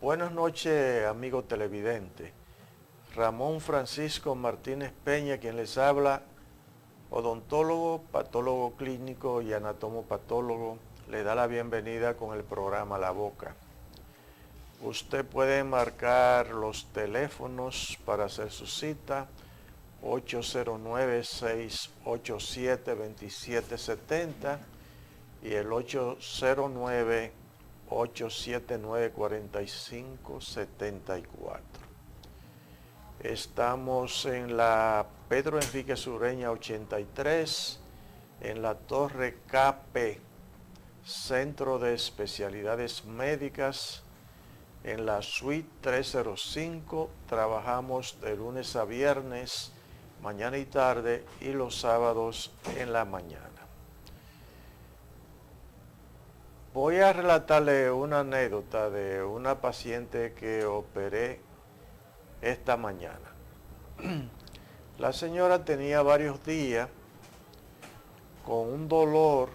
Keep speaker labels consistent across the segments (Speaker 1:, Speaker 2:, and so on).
Speaker 1: Buenas noches, amigo televidente. Ramón Francisco Martínez Peña, quien les habla, odontólogo, patólogo clínico y anatomopatólogo, le da la bienvenida con el programa La Boca. Usted puede marcar los teléfonos para hacer su cita, 809-687-2770 y el 809-879-4574. Estamos en la Pedro Enrique Sureña 83, en la Torre KP, Centro de Especialidades Médicas, en la suite 305. Trabajamos de lunes a viernes, mañana y tarde, y los sábados en la mañana. Voy a relatarle una anécdota de una paciente que operé esta mañana. La señora tenía varios días con un dolor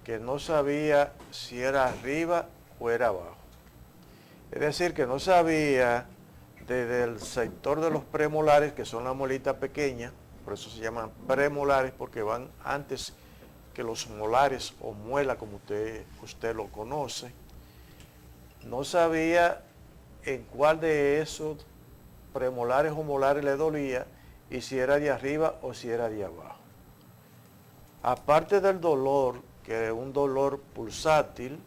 Speaker 1: que no sabía si era arriba o era abajo. Es decir, que no sabía desde el sector de los premolares, que son las molitas pequeñas, por eso se llaman premolares, porque van antes que los molares o muela, como usted lo conoce. No sabía en cuál de esos premolares o molares le dolía y si era de arriba o si era de abajo. Aparte del dolor, que es un dolor pulsátil,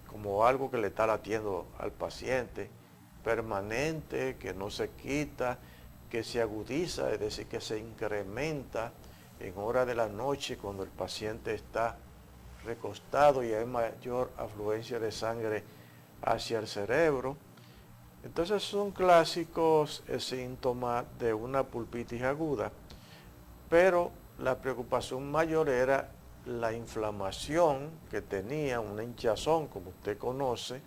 Speaker 1: como algo que le está latiendo al paciente, permanente, que no se quita, que se agudiza, es decir, que se incrementa en horas de la noche cuando el paciente está recostado y hay mayor afluencia de sangre hacia el cerebro. Entonces son clásicos síntomas de una pulpitis aguda, pero la preocupación mayor era la inflamación que tenía, una hinchazón, como usted conoce,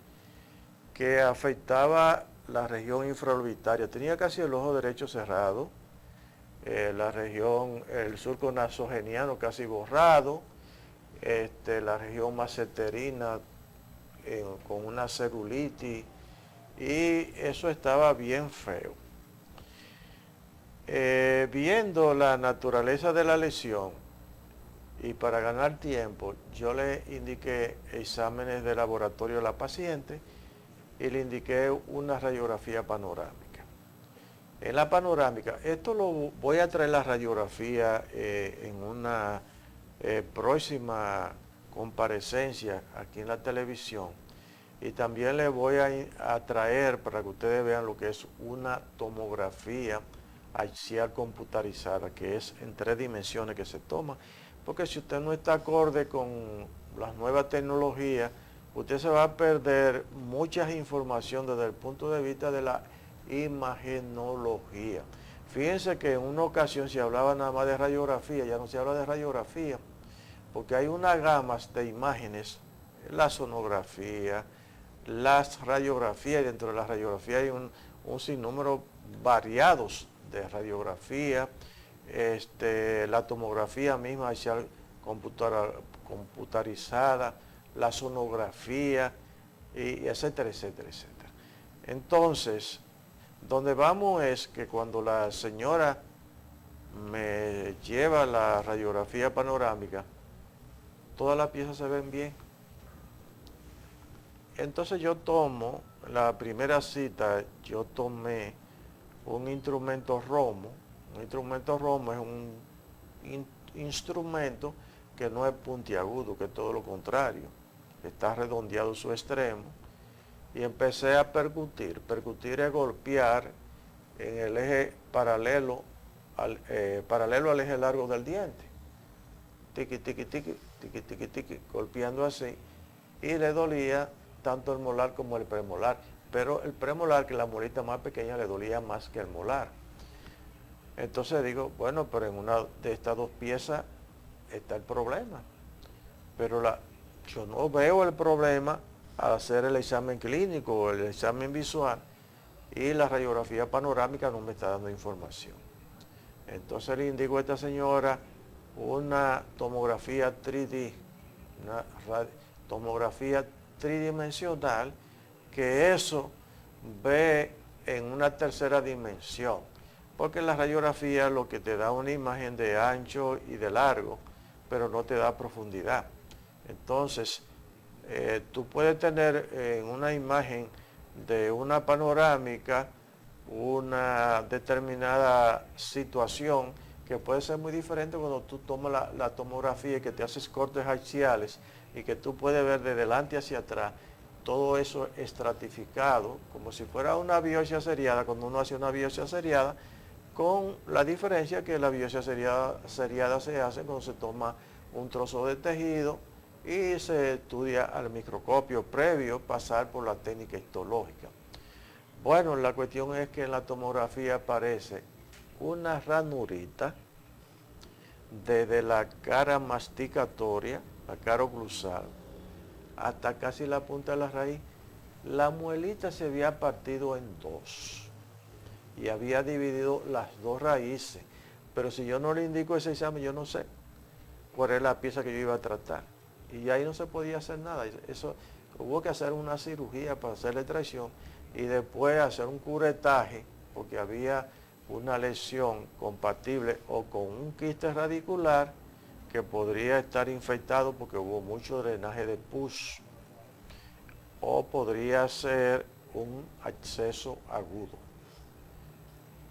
Speaker 1: que afectaba la región infraorbitaria. Tenía casi el ojo derecho cerrado, la región, el surco nasogeniano casi borrado, la región masseterina con una celulitis, y eso estaba bien feo. Viendo la naturaleza de la lesión y para ganar tiempo, yo le indiqué exámenes de laboratorio a la paciente y le indiqué una radiografía panorámica. En la panorámica, esto lo voy a traer la radiografía en una próxima comparecencia aquí en la televisión. Y también le voy a traer para que ustedes vean lo que es una tomografía axial computarizada, que es en 3 dimensiones que se toma. Porque si usted no está acorde con las nuevas tecnologías, usted se va a perder muchas informaciones desde el punto de vista de la imagenología. Fíjense que en una ocasión se hablaba nada más de radiografía, ya no se habla de radiografía, porque hay unas gamas de imágenes, la sonografía, las radiografías, y dentro de la radiografía hay un sinnúmero variados de radiografía, la tomografía misma computarizada, la sonografía, y etcétera, etcétera, etcétera. Entonces, donde vamos es que cuando la señora me lleva la radiografía panorámica, todas las piezas se ven bien. Entonces yo tomo, la primera cita, yo tomé un instrumento Romo. Un instrumento Romo es un instrumento que no es puntiagudo, que es todo lo contrario. Está redondeado su extremo. Y empecé a percutir. Percutir es golpear en el eje paralelo al eje largo del diente. Tiqui, tiqui, tiqui, tiqui, tiqui, tiqui, golpeando así. Y le dolía tanto el molar como el premolar, pero el premolar, que la molita más pequeña, le dolía más que el molar. Entonces digo, bueno, pero en una de estas dos piezas está el problema, pero yo no veo el problema al hacer el examen clínico o el examen visual, y la radiografía panorámica no me está dando información. Entonces le indico a esta señora una tomografía 3D, una tomografía tridimensional que eso ve en una tercera dimensión, porque la radiografía lo que te da una imagen de ancho y de largo, pero no te da profundidad. Entonces, tú puedes tener en una imagen de una panorámica una determinada situación que puede ser muy diferente cuando tú tomas la tomografía y que te haces cortes axiales y que tú puedes ver de delante hacia atrás todo eso estratificado, como si fuera una biopsia seriada, cuando uno hace una biopsia seriada, con la diferencia que la biopsia seriada se hace cuando se toma un trozo de tejido y se estudia al microscopio previo pasar por la técnica histológica. Bueno, la cuestión es que en la tomografía aparece una ranurita desde la cara masticatoria, la cara oclusal, hasta casi la punta de la raíz. La muelita se había partido en dos y había dividido las dos raíces. Pero si yo no le indico ese examen, yo no sé cuál es la pieza que yo iba a tratar. Y ahí no se podía hacer nada. Eso, hubo que hacer una cirugía para hacer la extracción y después hacer un curetaje, porque había una lesión compatible o con un quiste radicular que podría estar infectado porque hubo mucho drenaje de pus, o podría ser un absceso agudo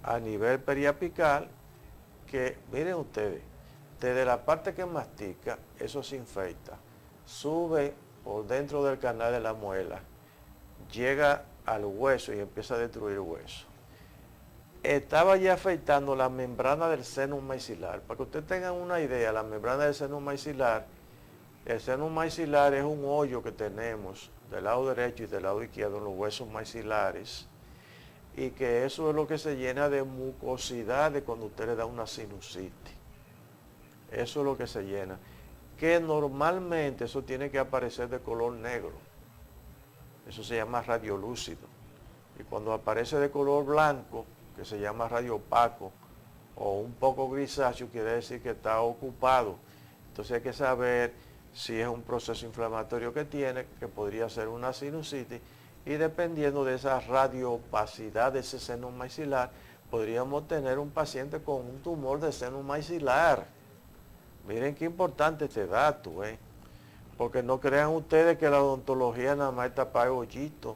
Speaker 1: a nivel periapical que, miren ustedes, desde la parte que mastica, eso se infecta, sube por dentro del canal de la muela, llega al hueso y empieza a destruir el hueso. Estaba ya afectando la membrana del seno maxilar. Para que ustedes tengan una idea, la membrana del seno maxilar, el seno maxilar es un hoyo que tenemos del lado derecho y del lado izquierdo en los huesos maxilares, y que eso es lo que se llena de mucosidad de cuando usted le da una sinusitis. Eso es lo que se llena. Que normalmente eso tiene que aparecer de color negro. Eso se llama radiolúcido. Y cuando aparece de color blanco, que se llama radiopaco, o un poco grisáceo, quiere decir que está ocupado. Entonces hay que saber si es un proceso inflamatorio que tiene, que podría ser una sinusitis, y dependiendo de esa radiopacidad de ese seno maxilar, podríamos tener un paciente con un tumor de seno maxilar. Miren qué importante este dato, porque no crean ustedes que la odontología nada más está para hoyitos.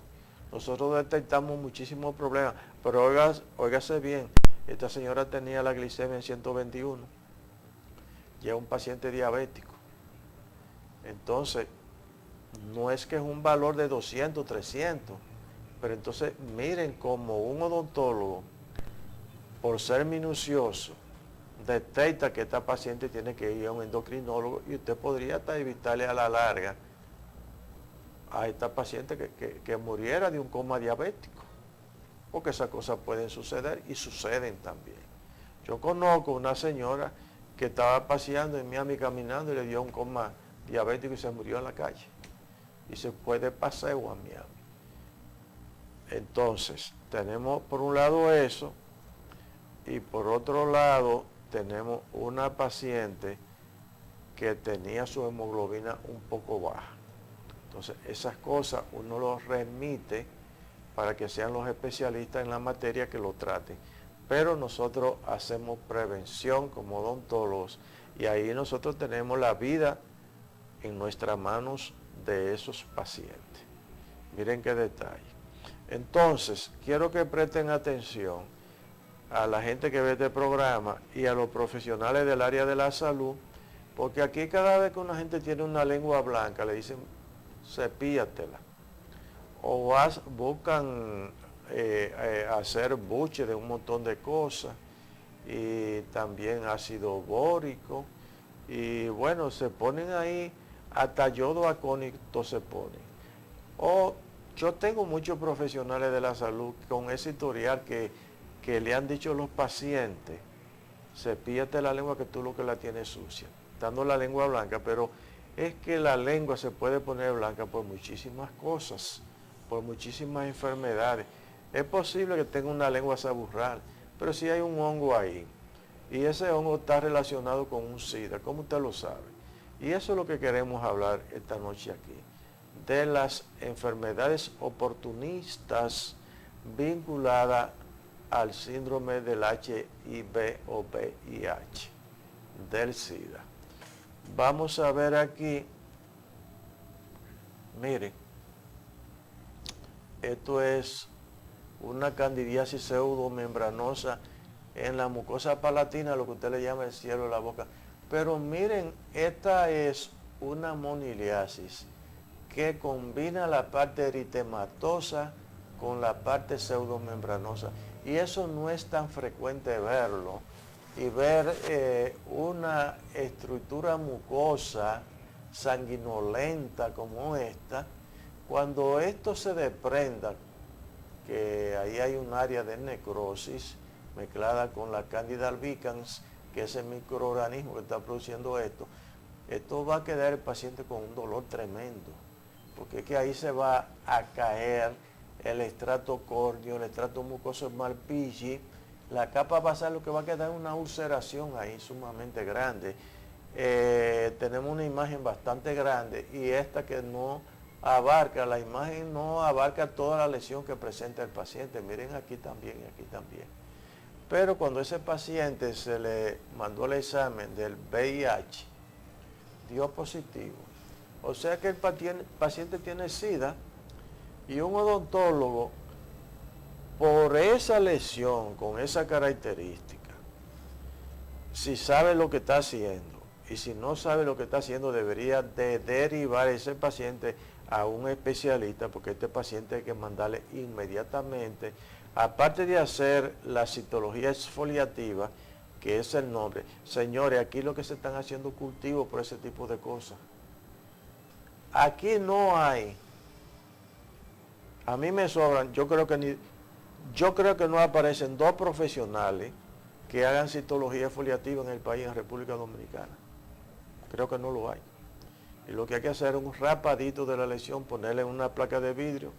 Speaker 1: Nosotros detectamos muchísimos problemas, pero óigase bien, esta señora tenía la glicemia en 121, ya es un paciente diabético. Entonces, no es que es un valor de 200, 300, pero entonces miren como un odontólogo, por ser minucioso, detecta que esta paciente tiene que ir a un endocrinólogo y usted podría hasta evitarle a la larga a esta paciente que muriera de un coma diabético, porque esas cosas pueden suceder y suceden también. Yo conozco una señora que estaba paseando en Miami caminando y le dio un coma diabético y se murió en la calle. Y se fue de paseo a Miami. Entonces, tenemos por un lado eso, y por otro lado tenemos una paciente que tenía su hemoglobina un poco baja. Entonces, esas cosas uno los remite para que sean los especialistas en la materia que lo traten. Pero nosotros hacemos prevención como odontólogos y ahí nosotros tenemos la vida en nuestras manos de esos pacientes. Miren qué detalle. Entonces, quiero que presten atención a la gente que ve este programa y a los profesionales del área de la salud, porque aquí cada vez que una gente tiene una lengua blanca le dicen cepíatela, o buscan hacer buche de un montón de cosas, y también ácido bórico, y bueno, se ponen ahí, hasta yodo acónito se ponen. O yo tengo muchos profesionales de la salud con ese historial que le han dicho a los pacientes, cepíllate la lengua que tú lo que la tienes sucia, dando la lengua blanca, pero es que la lengua se puede poner blanca por muchísimas cosas, por muchísimas enfermedades. Es posible que tenga una lengua saburral, pero si hay un hongo ahí, y ese hongo está relacionado con un SIDA, ¿cómo usted lo sabe? Y eso es lo que queremos hablar esta noche aquí. de las enfermedades oportunistas vinculadas al síndrome del HIV o VIH, del SIDA. Vamos a ver aquí, miren, esto es una candidiasis pseudomembranosa en la mucosa palatina, lo que usted le llama el cielo de la boca. Pero miren, esta es una moniliasis que combina la parte eritematosa con la parte pseudomembranosa. Y eso no es tan frecuente verlo. Y ver una estructura mucosa sanguinolenta como esta, cuando esto se desprenda, que ahí hay un área de necrosis mezclada con la Candida albicans, que es el microorganismo que está produciendo esto va a quedar el paciente con un dolor tremendo, porque es que ahí se va a caer el estrato córneo, el estrato mucoso Malpighi, la capa basal, lo que va a quedar es una ulceración ahí sumamente grande. Tenemos una imagen bastante grande y esta que no abarca, la imagen no abarca toda la lesión que presenta el paciente. Miren aquí también y aquí también. Pero cuando ese paciente se le mandó el examen del VIH, dio positivo. O sea que el paciente tiene SIDA y un odontólogo, por esa lesión, con esa característica, si sabe lo que está haciendo y si no sabe lo que está haciendo, debería de derivar ese paciente a un especialista, porque este paciente hay que mandarle inmediatamente, aparte de hacer la citología exfoliativa, que es el nombre. Señores, aquí lo que se están haciendo cultivos por ese tipo de cosas. Aquí no hay, a mí me sobran, yo creo que no aparecen dos profesionales que hagan citología exfoliativa en el país, en República Dominicana. Creo que no lo hay. Y lo que hay que hacer es un rapadito de la lesión, ponerle una placa de vidrio,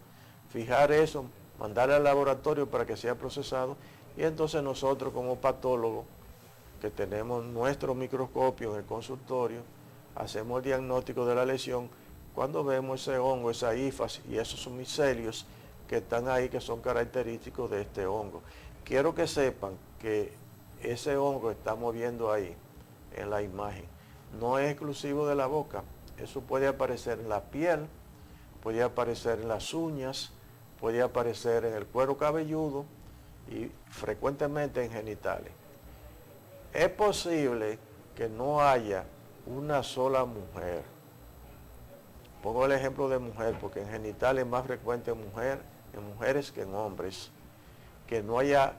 Speaker 1: fijar eso, mandarle al laboratorio para que sea procesado, y entonces nosotros como patólogos, que tenemos nuestro microscopio en el consultorio, hacemos el diagnóstico de la lesión. Cuando vemos ese hongo, esa hifas y esos micelios que están ahí, que son característicos de este hongo. Quiero que sepan que ese hongo que estamos viendo ahí en la imagen no es exclusivo de la boca. Eso puede aparecer en la piel, puede aparecer en las uñas, puede aparecer en el cuero cabelludo y frecuentemente en genitales. Es posible que no haya una sola mujer. Pongo el ejemplo de mujer porque en genitales es más frecuente en mujeres que en hombres, que no haya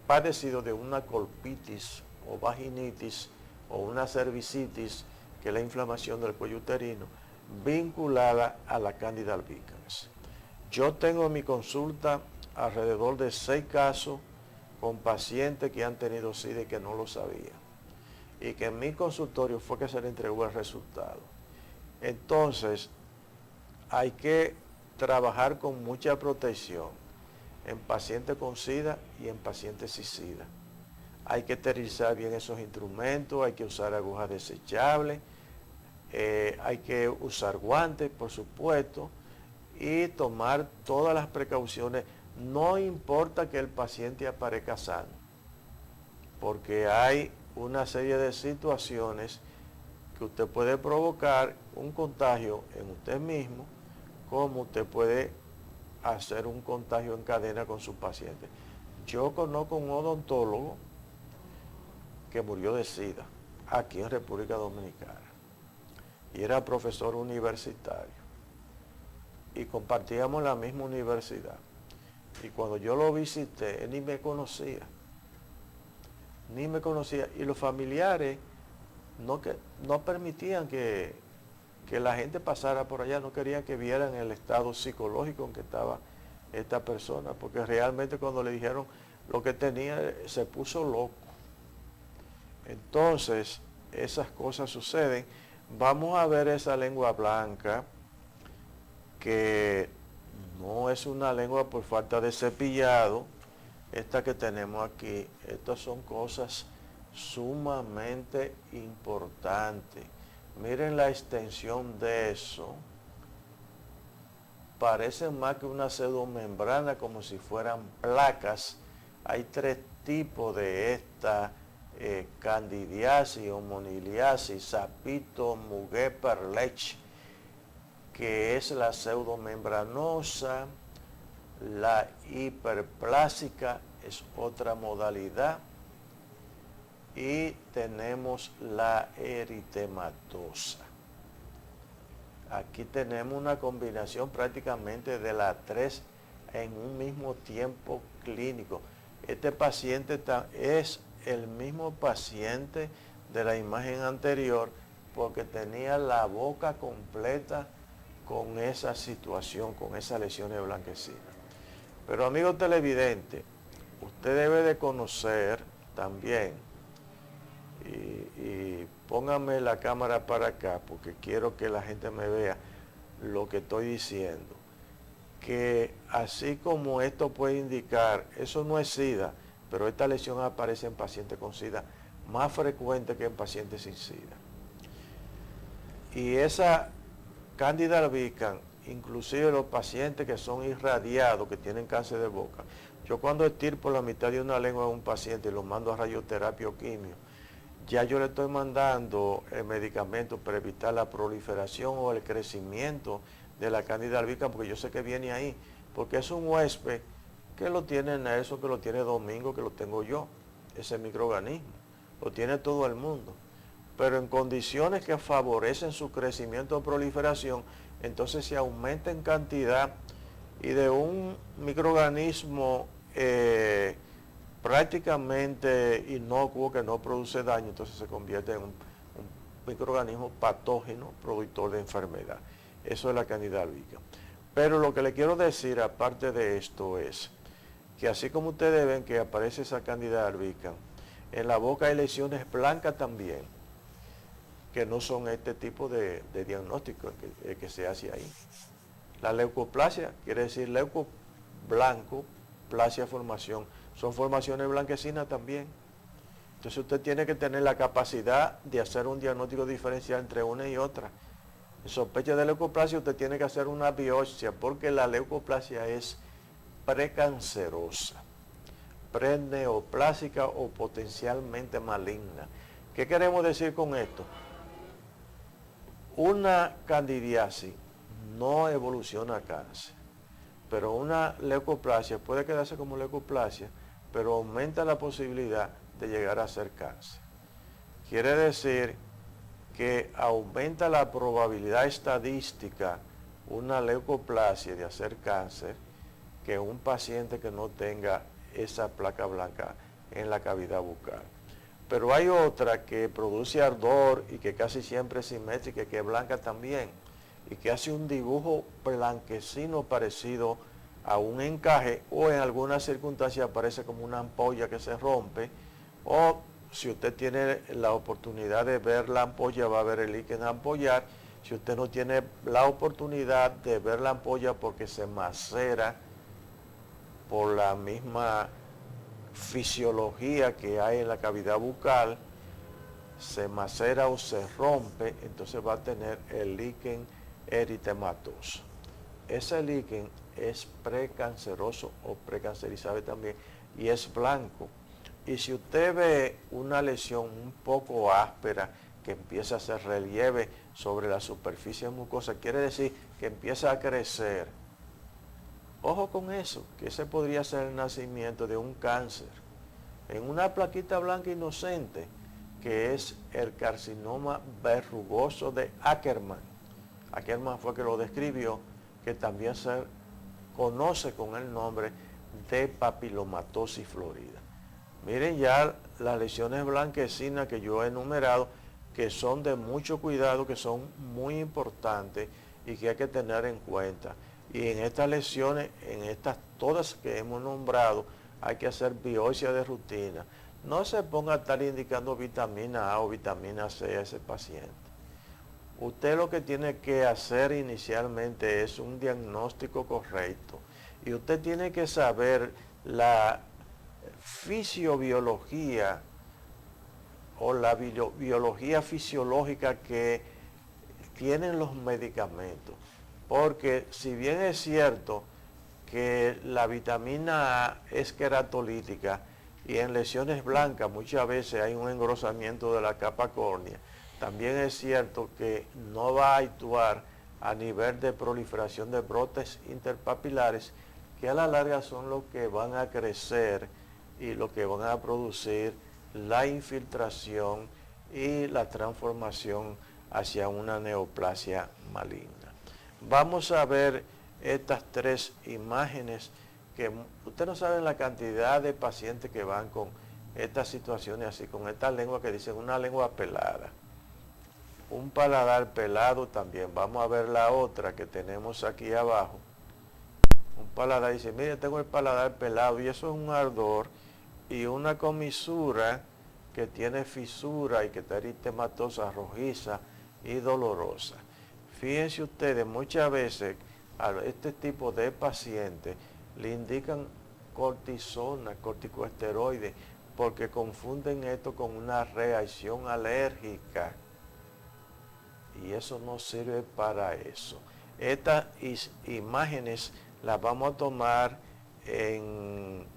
Speaker 1: padecido de una colpitis o vaginitis o una cervicitis, que es la inflamación del cuello uterino, vinculada a la Candida albicans. Yo tengo en mi consulta alrededor de 6 casos con pacientes que han tenido SIDA y que no lo sabían. Y que en mi consultorio fue que se le entregó el resultado. Entonces, hay que trabajar con mucha protección en pacientes con SIDA y en pacientes sin SIDA. Hay que esterilizar bien esos instrumentos, hay que usar agujas desechables, hay que usar guantes, por supuesto, y tomar todas las precauciones. No importa que el paciente aparezca sano, porque hay una serie de situaciones que usted puede provocar un contagio en usted mismo, como usted puede hacer un contagio en cadena con su paciente. Yo conozco un odontólogo que murió de SIDA aquí en República Dominicana y era profesor universitario y compartíamos la misma universidad, y cuando yo lo visité él ni me conocía y los familiares no permitían que la gente pasara por allá, no querían que vieran el estado psicológico en que estaba esta persona, porque realmente cuando le dijeron lo que tenía se puso loco. Entonces, esas cosas suceden. Vamos a ver esa lengua blanca, que no es una lengua por falta de cepillado. Esta que tenemos aquí, estas son cosas sumamente importantes. Miren la extensión de eso. parecen más que una pseudomembrana, como si fueran placas. Hay 3 tipos de esta candidiasis o moniliasis, sapito, mugueper, lech, que es la pseudomembranosa. La hiperplásica es otra modalidad. Y tenemos la eritematosa. Aquí tenemos una combinación prácticamente de las 3 en un mismo tiempo clínico. Este paciente es el mismo paciente de la imagen anterior, porque tenía la boca completa con esa situación, con esas lesiones blanquecinas. Pero amigo televidente, usted debe de conocer también, y póngame la cámara para acá porque quiero que la gente me vea lo que estoy diciendo, que así como esto puede indicar, eso no es SIDA, pero esta lesión aparece en pacientes con SIDA más frecuente que en pacientes sin SIDA. Y esa Candida albicans, inclusive los pacientes que son irradiados, que tienen cáncer de boca, yo cuando estirpo la mitad de una lengua a un paciente y lo mando a radioterapia o quimio, ya yo le estoy mandando el medicamento para evitar la proliferación o el crecimiento de la Candida albicans, porque yo sé que viene ahí, porque es un huésped que lo tiene Nelson, que lo tiene Domingo, que lo tengo yo, ese microorganismo, lo tiene todo el mundo, pero en condiciones que favorecen su crecimiento o proliferación, entonces se aumenta en cantidad y de un microorganismo prácticamente inocuo que no produce daño, entonces se convierte en un microorganismo patógeno productor de enfermedad. Eso es la Candida albicans. Pero lo que le quiero decir aparte de esto es que así como ustedes ven que aparece esa Candida albicans, en la boca hay lesiones blancas también, que no son este tipo de diagnóstico que se hace ahí. La leucoplasia quiere decir leuco blanco, plasia formación, son formaciones blanquecinas también. Entonces usted tiene que tener la capacidad de hacer un diagnóstico diferencial entre una y otra. En sospecha de leucoplasia usted tiene que hacer una biopsia, porque la leucoplasia es precancerosa, preneoplásica o potencialmente maligna. ¿Qué queremos decir con esto? Una candidiasis no evoluciona a cáncer, pero una leucoplasia puede quedarse como leucoplasia, pero aumenta la posibilidad de llegar a ser cáncer. Quiere decir que aumenta la probabilidad estadística una leucoplasia de hacer cáncer que un paciente que no tenga esa placa blanca en la cavidad bucal. Pero hay otra que produce ardor y que casi siempre es simétrica, que es blanca también, y que hace un dibujo blanquecino parecido a un encaje, o en algunas circunstancias aparece como una ampolla que se rompe, o si usted tiene la oportunidad de ver la ampolla, va a ver el líquen ampollar. Si usted no tiene la oportunidad de ver la ampolla porque se macera por la misma fisiología que hay en la cavidad bucal, se macera o se rompe, entonces va a tener el líquen eritematoso. Ese líquen es precanceroso o precancerizable también y es blanco. Y si usted ve una lesión un poco áspera que empieza a hacer relieve sobre la superficie mucosa, quiere decir que empieza a crecer. Ojo con eso, que ese podría ser el nacimiento de un cáncer en una plaquita blanca inocente, que es el carcinoma verrugoso de Ackermann. Ackermann fue que lo describió, que también se conoce con el nombre de papilomatosis florida. Miren ya las lesiones blanquecinas que yo he enumerado, que son de mucho cuidado, que son muy importantes y que hay que tener en cuenta. Y en estas lesiones, en estas todas que hemos nombrado, hay que hacer biopsia de rutina. No se ponga a estar indicando vitamina A o vitamina C a ese paciente. Usted lo que tiene que hacer inicialmente es un diagnóstico correcto. Y usted tiene que saber la fisiobiología o la biología fisiológica que tienen los medicamentos. porque si bien es cierto que la vitamina A es queratolítica y en lesiones blancas muchas veces hay un engrosamiento de la capa córnea, también es cierto que no va a actuar a nivel de proliferación de brotes interpapilares que a la larga son los que van a crecer y lo que van a producir la infiltración y la transformación hacia una neoplasia maligna. Vamos a ver estas tres imágenes que ustedes no saben la cantidad de pacientes que van con estas situaciones así, con esta lengua que dicen una lengua pelada, un paladar pelado también. Vamos a ver la otra que tenemos aquí abajo. Un paladar dice, mire, tengo el paladar pelado y eso es un ardor y una comisura que tiene fisura y que está eritematosa, rojiza y dolorosa. Fíjense ustedes, muchas veces a este tipo de pacientes le indican cortisona, corticosteroides, porque confunden esto con una reacción alérgica. Y eso no sirve para eso. Estas imágenes las vamos a tomar en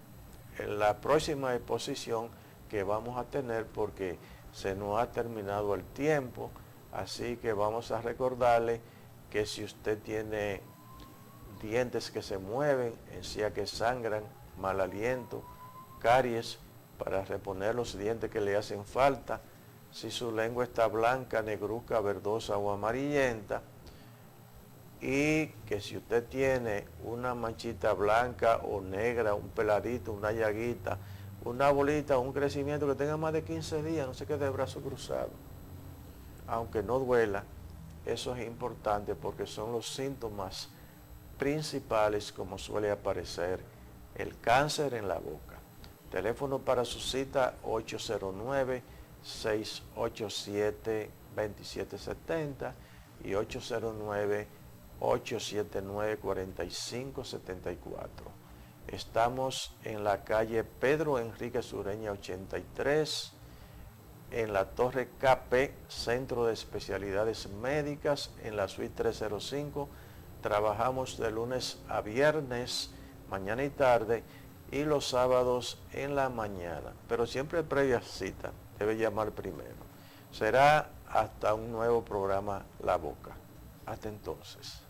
Speaker 1: la próxima exposición que vamos a tener porque se nos ha terminado el tiempo. Así que vamos a recordarle que si usted tiene dientes que se mueven, encías que sangran, mal aliento, caries, para reponer los dientes que le hacen falta, si su lengua está blanca, negruzca, verdosa o amarillenta, y que si usted tiene una manchita blanca o negra, un peladito, una llaguita, una bolita, un crecimiento que tenga más de 15 días, no se quede de brazo cruzado, aunque no duela, eso es importante porque son los síntomas principales como suele aparecer el cáncer en la boca. Teléfono para su cita 809-687-2770 y 809-879-4574. Estamos en la calle Pedro Enrique Sureña 83, en la Torre KP, Centro de Especialidades Médicas, en la suite 305. Trabajamos de lunes a viernes, mañana y tarde, y los sábados en la mañana. Pero siempre previa cita, debe llamar primero. Será hasta un nuevo programa La Boca. Hasta entonces.